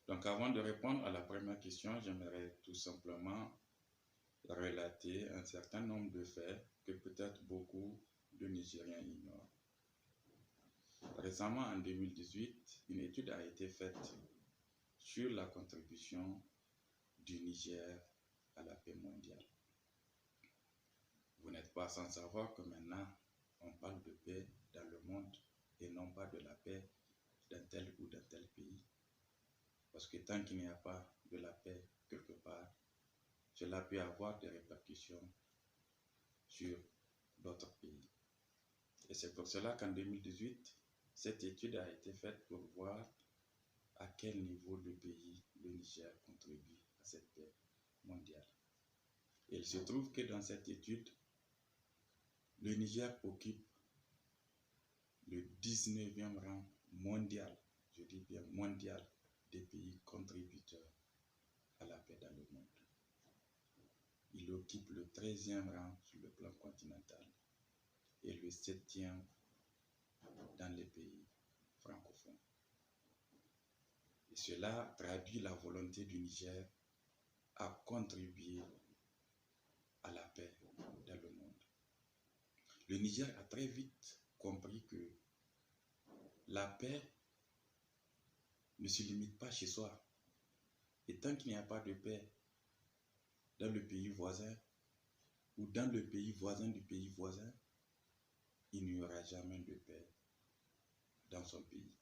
Donc, avant de répondre à la première question, j'aimerais tout simplement relater un certain nombre de faits que peut-être beaucoup de Nigériens ignorent. Récemment, en 2018, une étude a été faite sur la contribution du Niger à la paix mondiale. Vous n'êtes pas sans savoir que maintenant, on parle de paix dans le monde et non pas de la paix d'un tel ou d'un tel pays. Parce que tant qu'il n'y a pas de la paix quelque part, cela peut avoir des répercussions sur d'autres pays. Et c'est pour cela qu'en 2018, cette étude a été faite pour voir à quel niveau le pays, le Niger, contribue à cette paix mondiale. Et il se trouve que dans cette étude, le Niger occupe le 19e rang mondial, je dis bien mondial, des pays contributeurs à la paix dans le monde. Il occupe le 13e rang sur le plan continental et le 7e dans les pays francophones. Et cela traduit la volonté du Niger à contribuer à la paix dans le monde. Le Niger a très vite compris que la paix ne se limite pas chez soi. Et tant qu'il n'y a pas de paix dans le pays voisin ou dans le pays voisin du pays voisin, il n'y aura jamais de paix dans son pays.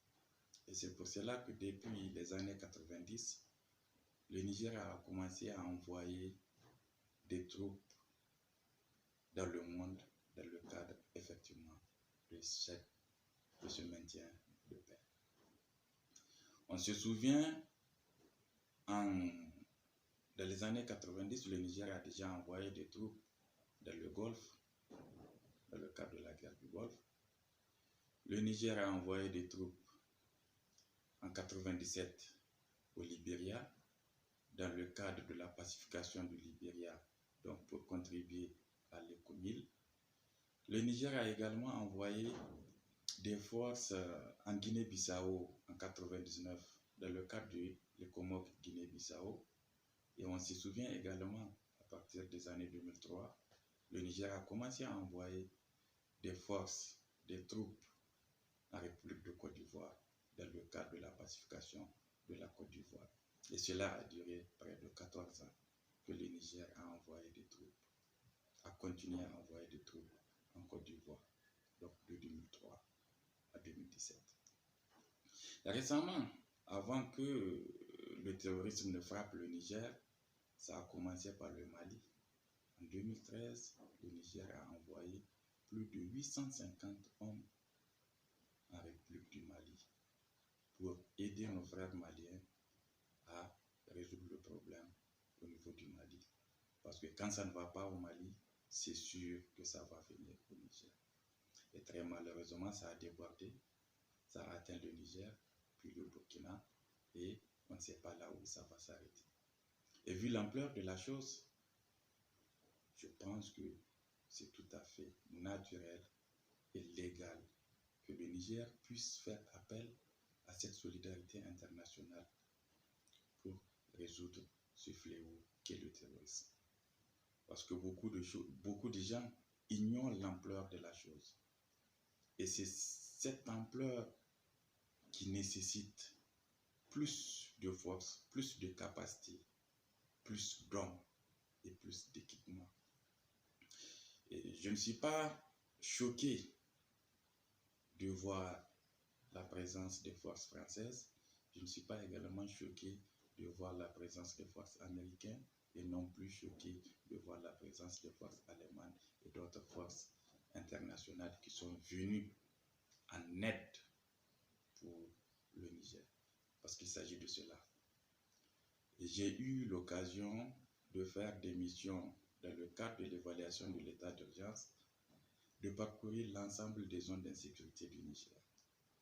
Et c'est pour cela que depuis les années 90, le Niger a commencé à envoyer des troupes dans le monde dans le cadre effectivement de ce maintien de paix. On se souvient, dans les années 90, le Niger a déjà envoyé des troupes dans le Golfe, dans le cadre de la guerre du Golfe. Le Niger a envoyé des troupes en 1997 au Libéria, dans le cadre de la pacification du Libéria, donc pour contribuer à l'ECOMIL. Le Niger a également envoyé des forces en Guinée-Bissau en 1999, dans le cadre de l'ECOMOG Guinée-Bissau. Et on se souvient également, à partir des années 2003, le Niger a commencé à envoyer des forces, des troupes en République de Côte d'Ivoire, dans le cadre de la pacification de la Côte d'Ivoire. Et cela a duré près de 14 ans que le Niger a envoyé des troupes, a continué à envoyer des troupes en Côte d'Ivoire, donc de 2003 à 2017. Récemment, avant que le terrorisme ne frappe le Niger, ça a commencé par le Mali. En 2013, le Niger a envoyé plus de 850 hommes en République du Mali pour aider nos frères maliens à résoudre le problème au niveau du Mali. Parce que quand ça ne va pas au Mali, c'est sûr que ça va venir au Niger. Et très malheureusement, ça a débordé, ça a atteint le Niger, puis le Burkina, et on ne sait pas là où ça va s'arrêter. Et vu l'ampleur de la chose, je pense que c'est tout à fait naturel et légal que le Niger puisse faire appel à cette solidarité internationale pour résoudre ce fléau qu'est le terrorisme. Parce que beaucoup de gens ignorent l'ampleur de la chose. Et c'est cette ampleur qui nécessite plus de force, plus de capacité, plus d'hommes et plus d'équipement. Et je ne suis pas choqué de voir la présence des forces françaises. Je ne suis pas également choqué de voir la présence des forces américaines et non plus choqué de voir la présence des forces allemandes et d'autres forces internationales qui sont venues en aide pour le Niger. Parce qu'il s'agit de cela. J'ai eu l'occasion de faire des missions dans le cadre de l'évaluation de l'état d'urgence, de parcourir l'ensemble des zones d'insécurité du Niger.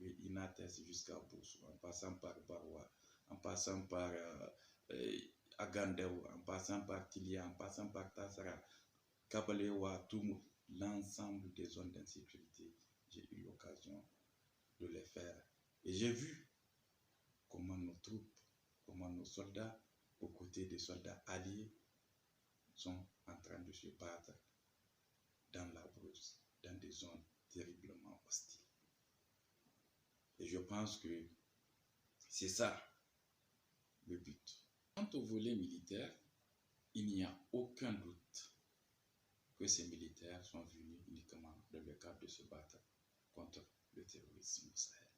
De Inates jusqu'à Boussou, en passant par Baroua, en passant par Agandeo, en passant par Tilia, en passant par Tassara, Kabalewa, Toumour, l'ensemble des zones d'insécurité, j'ai eu l'occasion de les faire. Et j'ai vu comment nos troupes, comment nos soldats, aux côtés des soldats alliés, sont en train de se battre dans la brousse, dans des zones terriblement hostiles. Et je pense que c'est ça le but. Quant au volet militaire, il n'y a aucun doute que ces militaires sont venus uniquement dans le cadre de se battre contre le terrorisme au Sahel.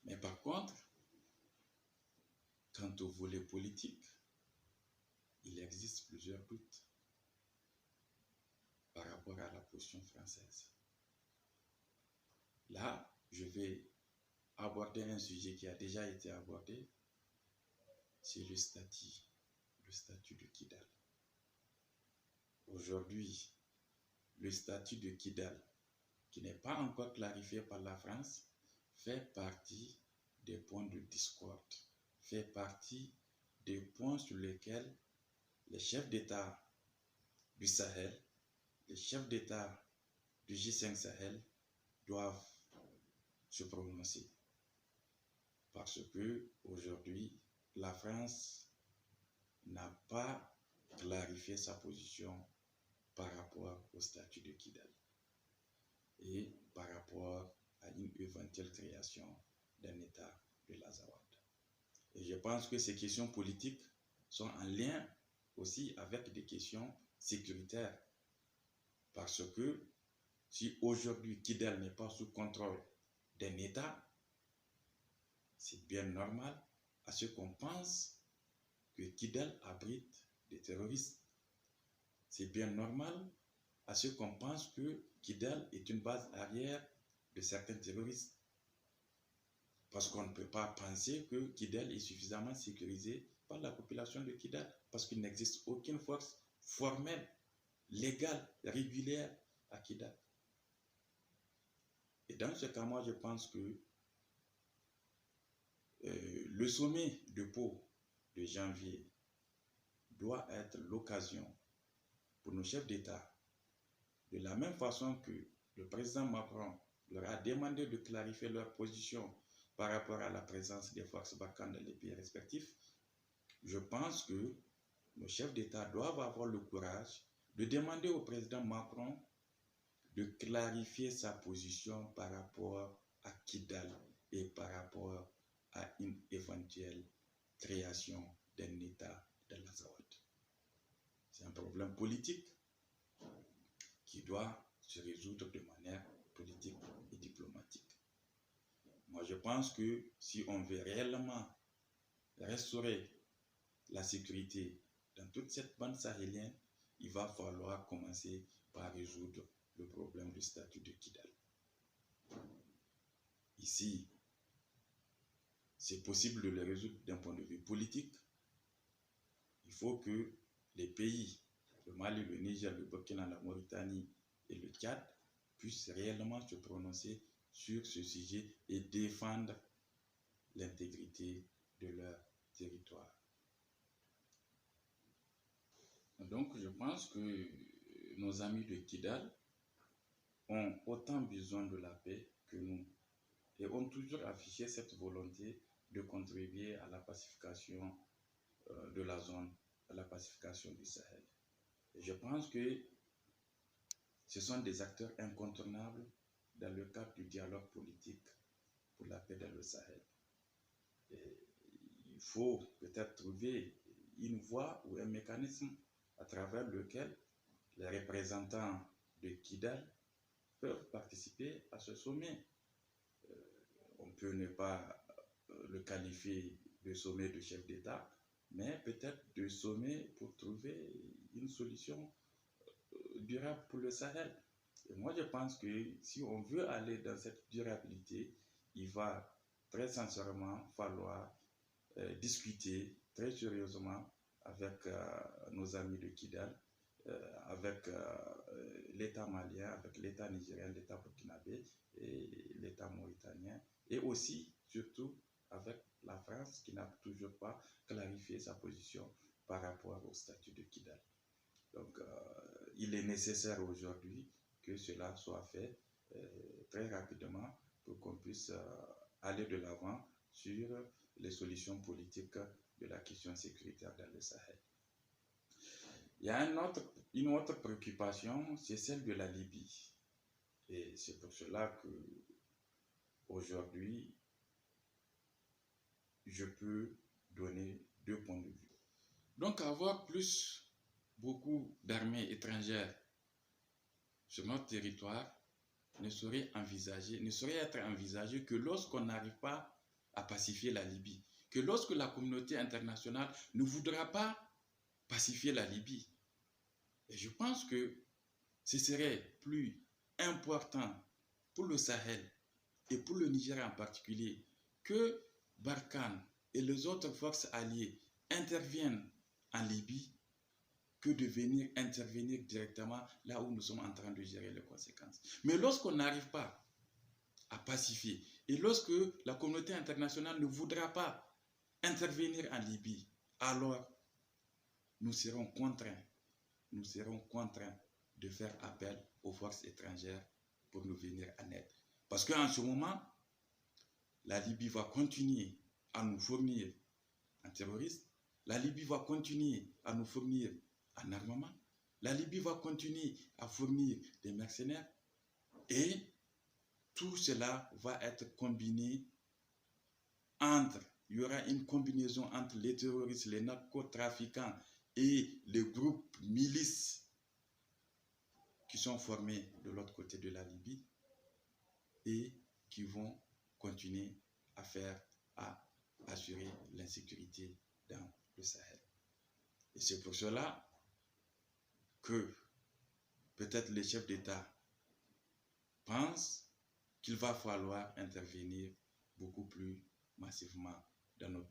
Mais par contre, quant au volet politique, il existe plusieurs doutes par rapport à la position française. Là, je vais aborder un sujet qui a déjà été abordé, c'est le statut de Kidal. Aujourd'hui, le statut de Kidal, qui n'est pas encore clarifié par la France, fait partie des points de discorde, fait partie des points sur lesquels les chefs d'État du Sahel, les chefs d'État du G5 Sahel doivent se prononcer. Parce que aujourd'hui, la France n'a pas clarifié sa position par rapport au statut de Kidal et par rapport à une éventuelle création d'un État de l'Azawad. Et je pense que ces questions politiques sont en lien aussi avec des questions sécuritaires. Parce que si aujourd'hui Kidal n'est pas sous contrôle d'un État, c'est bien normal à ce qu'on pense que Kidal abrite des terroristes. C'est bien normal à ce qu'on pense que Kidal est une base arrière de certains terroristes. Parce qu'on ne peut pas penser que Kidal est suffisamment sécurisé par la population de Kidal, parce qu'il n'existe aucune force formelle, légale, régulière à Kidal. Et dans ce cas, moi, je pense que le sommet de Pau de janvier doit être l'occasion pour nos chefs d'État, de la même façon que le président Macron leur a demandé de clarifier leur position par rapport à la présence des forces Barkhane dans les pays respectifs, je pense que nos chefs d'État doivent avoir le courage de demander au président Macron de clarifier sa position par rapport à Kidal et par rapport à une éventuelle création d'un État de l'Azawad. C'est un problème politique qui doit se résoudre de manière politique et diplomatique. Moi, je pense que si on veut réellement restaurer la sécurité dans toute cette bande sahélienne, il va falloir commencer par résoudre le problème du statut de Kidal. Ici, c'est possible de le résoudre d'un point de vue politique. Il faut que les pays, le Mali, le Niger, le Burkina, la Mauritanie et le Tchad, puissent réellement se prononcer sur ce sujet et défendre l'intégrité de leur territoire. Donc, je pense que nos amis de Kidal ont autant besoin de la paix que nous et ont toujours affiché cette volonté de contribuer à la pacification de la zone, à la pacification du Sahel. Et je pense que ce sont des acteurs incontournables dans le cadre du dialogue politique pour la paix dans le Sahel. Et il faut peut-être trouver une voie ou un mécanisme à travers lequel les représentants de Kidal peuvent participer à ce sommet. On peut ne pas le qualifier de sommet de chef d'État, mais peut-être de sommet pour trouver une solution durable pour le Sahel. Et moi, je pense que si on veut aller dans cette durabilité, il va très sincèrement falloir discuter très sérieusement avec nos amis de Kidal, avec l'État malien, avec l'État nigérien, l'État burkinabé et l'État mauritanien, et aussi, surtout, avec la France qui n'a toujours pas clarifié sa position par rapport au statut de Kidal. Donc, il est nécessaire aujourd'hui que cela soit fait très rapidement pour qu'on puisse aller de l'avant sur les solutions politiques de la question sécuritaire dans le Sahel. Il y a une autre préoccupation, c'est celle de la Libye. Et c'est pour cela que aujourd'hui, je peux donner deux points de vue. Donc, avoir beaucoup d'armées étrangères sur notre territoire ne saurait être envisagé que lorsqu'on n'arrive pas à pacifier la Libye, que lorsque la communauté internationale ne voudra pas pacifier la Libye. Et je pense que ce serait plus important pour le Sahel et pour le Niger en particulier que Barkhane et les autres forces alliées interviennent en Libye que de venir intervenir directement là où nous sommes en train de gérer les conséquences. Mais lorsqu'on n'arrive pas à pacifier et lorsque la communauté internationale ne voudra pas intervenir en Libye, alors nous serons contraints de faire appel aux forces étrangères pour nous venir en aide. Parce qu'en ce moment, la Libye va continuer à nous fournir en terroristes, la Libye va continuer à nous fournir en armement, la Libye va continuer à fournir des mercenaires et tout cela va être combiné il y aura une combinaison entre les terroristes, les narcotrafiquants et les groupes milices qui sont formés de l'autre côté de la Libye et qui vont continuer à assurer l'insécurité dans le Sahel. Et c'est pour cela que peut-être les chefs d'État pensent qu'il va falloir intervenir beaucoup plus massivement dans notre pays.